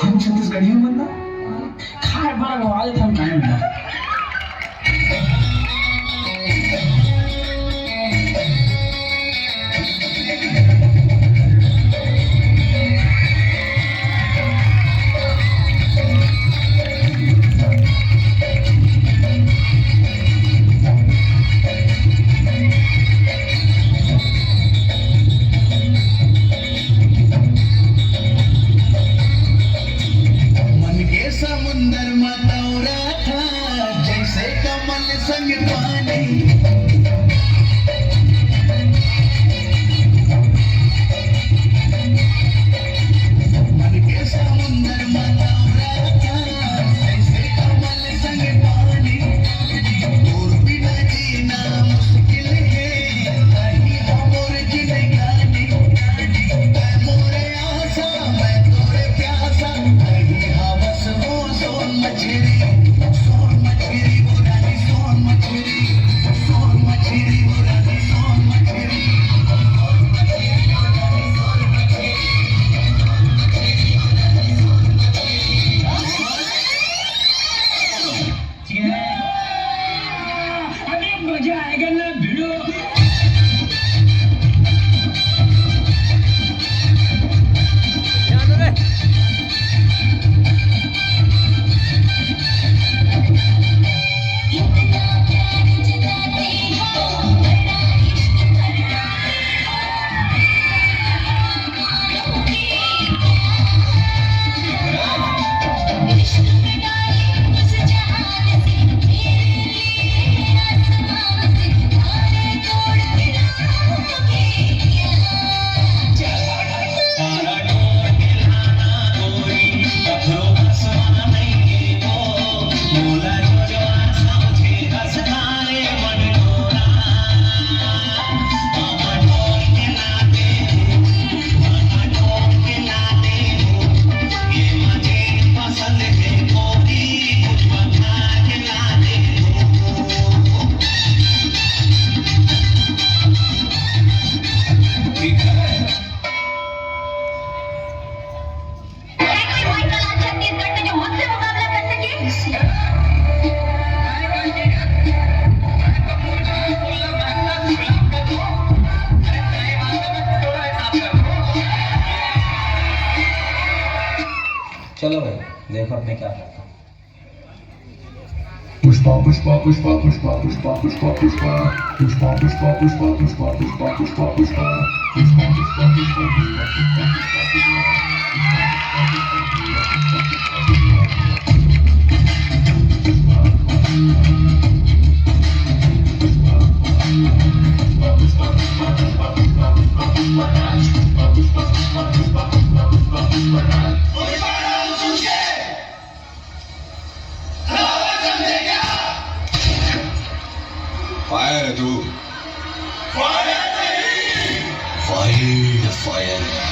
हम छत्तीसगढ़ी हो बंदा खाए बड़ा गवाल था काहे बंदा समुंदर मतौरा था जैसे कमल संग पानी मन के समुंदर मतौरा था जैसे कमल संग पानी दूर बिना जीना मुश्किल है नहीं हमोर जिंदगानी मैं मोरे आशा मैं तोरे प्यासा नहीं हवस हो सोन मछली वो रानी सोन मछली वो रानी सोन मछली अरे मजा आएगा ना भिड़ो चलो भाई देखो अपने क्या करता हूँ पुष्पा पुष्पा पुष्पा पुष्पा पुष्पा पुष्पा पुष्पा पुष्पा पुष्पा पुष्पा पुष्पा पुष्पा पुष्पा पुष्पा पुष्पा पुष्पा फायर है तू फायर फायर फायर